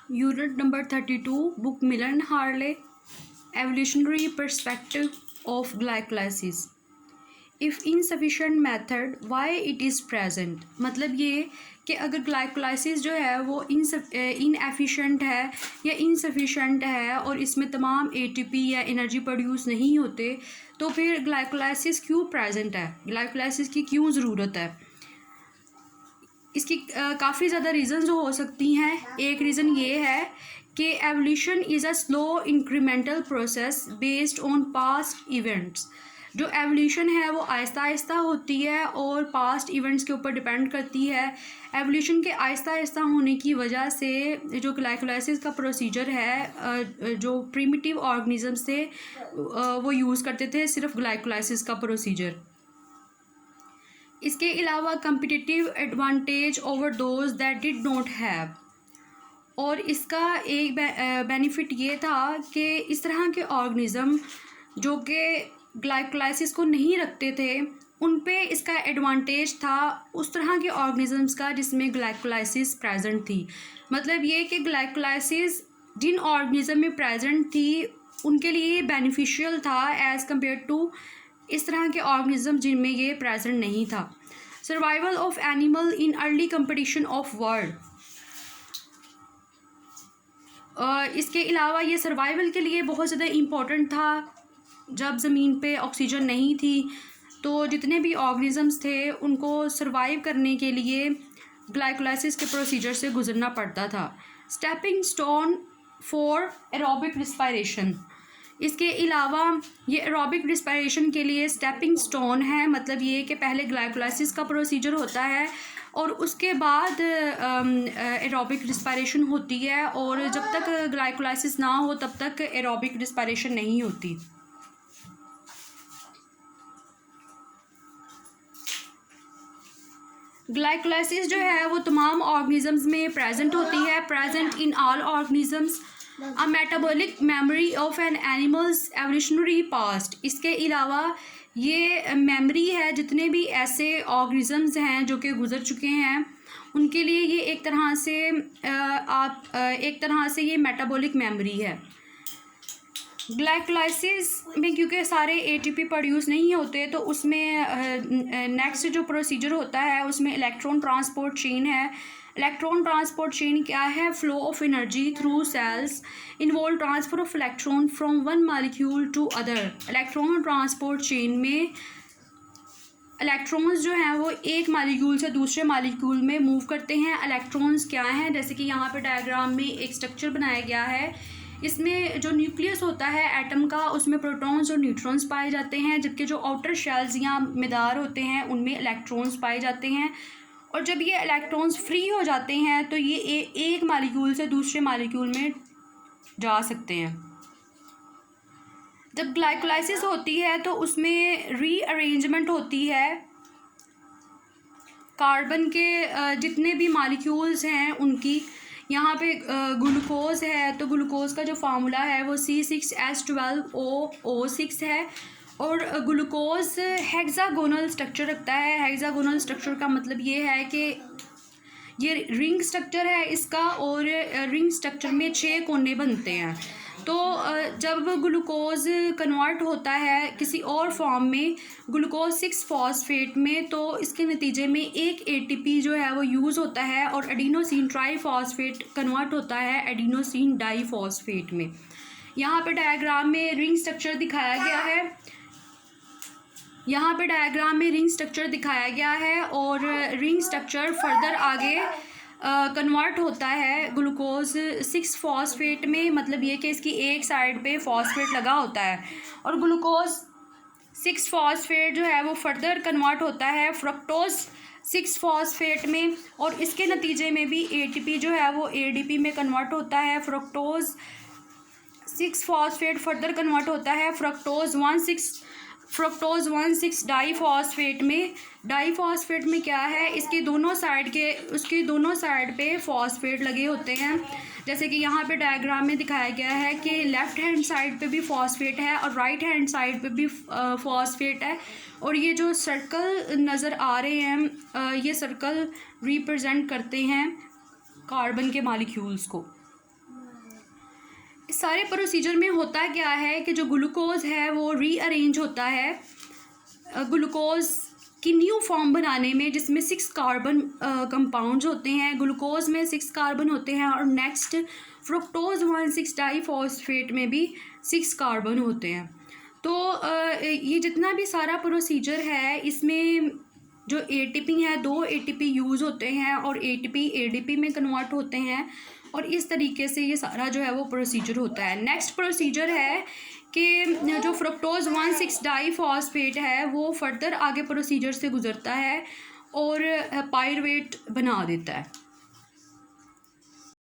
Unit number 32, book Miller and Harley, Evolutionary Perspective of Glycolysis. If insufficient method, why it is present? मतलब ये कि अगर glycolysis जो है वो इनएफिशिएंट है या इनसफिशेंट है और इसमें तमाम एटीपी या एनर्जी प्रोड्यूस नहीं होते, तो फिर ग्लाइकोलाइसिस क्यों प्रेजेंट है, ग्लाइकोलाइसिस की क्यों ज़रूरत है? इसकी काफ़ी ज़्यादा रीज़न्स हो सकती हैं। एक रीज़न ये है कि evolution is a slow incremental process based on past events. जो एवोल्यूशन है वो आहिस्ता आहिस्ता होती है और पास्ट इवेंट्स के ऊपर डिपेंड करती है। एवोल्यूशन के आहिस्ता आहिस्ता होने की वजह से जो ग्लाइकोलाइसिस का प्रोसीजर है, जो प्रिमिटिव ऑर्गेनिजम्स थे वो यूज़ करते थे सिर्फ ग्लाइकोलाइसिस का प्रोसीजर। इसके अलावा competitive advantage over those that did not have, और इसका एक बेनिफिट ये था कि इस तरह के ऑर्गेनिज़म जो कि ग्लाइकोलाइसिस को नहीं रखते थे उन पे इसका एडवांटेज था उस तरह के ऑर्गेनिज़म्स का जिसमें ग्लाइकोलाइसिस प्रेजेंट थी। मतलब ये कि ग्लाइकोलाइसिस जिन ऑर्गेनिज़म में प्रेजेंट थी उनके लिए बेनिफिशियल था एज़ कम्पेयर टू इस तरह के ऑर्गेनिज़म जिनमें ये प्रेजेंट नहीं था। Survival of animal in early competition of world, इसके अलावा ये सर्वाइवल के लिए बहुत ज़्यादा इम्पोर्टेंट था। जब ज़मीन पे ऑक्सीजन नहीं थी तो जितने भी ऑर्गेनिज़म्स थे उनको सर्वाइव करने के लिए ग्लाइकोलाइसिस के प्रोसीजर से गुजरना पड़ता था। Stepping stone for aerobic respiration, इसके अलावा ये एरोबिक रिस्पायरेशन के लिए स्टेपिंग स्टोन है। मतलब ये कि पहले ग्लाइकोलाइसिस का प्रोसीजर होता है और उसके बाद एरोबिक रिस्पायरेशन होती है, और जब तक ग्लाइकोलाइसिस ना हो तब तक एरोबिक रिस्पायरेशन नहीं होती। ग्लाइकोलाइसिस जो है वो तमाम ऑर्गेनिजम्स में प्रेजेंट होती है, present in all organisms. A metabolic memory of an animals evolutionary past, इसके अलावा ये मेमोरी है जितने भी ऐसे ऑर्गेनिजम्स हैं जो कि गुजर चुके हैं उनके लिए ये एक तरह से ये मेटाबॉलिक मेमोरी है। ग्लाइकोलाइसिस में क्योंकि सारे एटीपी प्रोड्यूस नहीं होते तो उसमें नेक्स्ट जो प्रोसीजर होता है उसमें इलेक्ट्रॉन ट्रांसपोर्ट चेन है। इलेक्ट्रॉन ट्रांसपोर्ट चेन क्या है? Flow of energy through cells involve transfer of electron from one molecule to other. Electron transport chain में इलेक्ट्रॉन्स जो हैं वो एक मालिक्यूल से दूसरे मालिक्यूल में मूव करते हैं। इलेक्ट्रॉन्स क्या हैं? जैसे कि यहाँ पे डायग्राम में एक स्ट्रक्चर बनाया गया है, इसमें जो न्यूक्लियस होता है एटम का उसमें प्रोटॉन्स और न्यूट्रॉन्स पाए जाते हैं, जबकि जो आउटर शेल्स या मैदार होते हैं उनमें इलेक्ट्रॉन्स पाए जाते हैं। और जब ये इलेक्ट्रॉन्स फ्री हो जाते हैं तो ये एक मालिक्यूल से दूसरे मालिक्यूल में जा सकते हैं। जब ग्लाइकोलाइसिस होती है तो उसमें रीअरेंजमेंट होती है कार्बन के जितने भी मालिक्यूल्स हैं उनकी। यहाँ पे ग्लूकोज है तो ग्लूकोज का जो फार्मूला है वो C6H12O6 है, और ग्लूकोज हेक्सागोनल स्ट्रक्चर रखता है। हेक्सागोनल स्ट्रक्चर का मतलब ये है कि ये रिंग स्ट्रक्चर है इसका, और रिंग स्ट्रक्चर में 6 कोने बनते हैं। तो जब ग्लूकोज कन्वर्ट होता है किसी और फॉर्म में ग्लूकोज 6 फॉस्फेट में, तो इसके नतीजे में एक एटीपी जो है वो यूज़ होता है और एडिनोसिन ट्राईफॉस्फेट कन्वर्ट होता है एडिनोसिन डाईफॉस्फेट में। यहाँ पे डायग्राम में रिंग स्ट्रक्चर दिखाया गया है। और रिंग स्ट्रक्चर फर्दर आगे कन्वर्ट होता है ग्लूकोज 6 फॉस्फेट में। मतलब ये कि इसकी एक साइड पे फॉस्फेट लगा होता है और ग्लूकोज 6 फॉस्फेट जो है वो फर्दर कन्वर्ट होता है फ्रक्टोज 6 फॉस्फेट में, और इसके नतीजे में भी एटीपी जो है वो एडीपी में कन्वर्ट होता है। फ्रक्टोज 6 फॉस्फेट फर्दर कन्वर्ट होता है फ्रक्टोज 1,6 डाईफॉस्फेट में। डाईफॉस्फेट में क्या है? उसके दोनों साइड पे फॉस्फेट लगे होते हैं। जैसे कि यहाँ पे डायग्राम में दिखाया गया है कि लेफ़्ट हैंड साइड पे भी फॉस्फेट है और राइट हैंड साइड पे भी फॉस्फेट है। और ये जो सर्कल नज़र आ रहे हैं ये सर्कल रिप्रेजेंट करते हैं कार्बन के मॉलिक्यूल्स को। सारे प्रोसीजर में होता क्या है कि जो ग्लूकोज है वो रीअरेंज होता है ग्लूकोज की न्यू फॉर्म बनाने में, जिसमें 6 कार्बन कंपाउंड्स होते हैं। ग्लूकोज में 6 कार्बन होते हैं और नेक्स्ट फ्रुक्टोज 1,6 डाइफॉस्फेट में भी 6 कार्बन होते हैं। तो ये जितना भी सारा प्रोसीजर है इसमें जो एटीपी है 2 एटीपी यूज़ होते हैं और एटीपी एडीपी में कन्वर्ट होते हैं और इस तरीके से ये सारा जो है वो प्रोसीजर होता है। नेक्स्ट प्रोसीजर है कि जो फ्रुक्टोज 1,6 डाइफॉस्फेट है वो फर्दर आगे प्रोसीजर से गुजरता है और पायरुवेट बना देता है।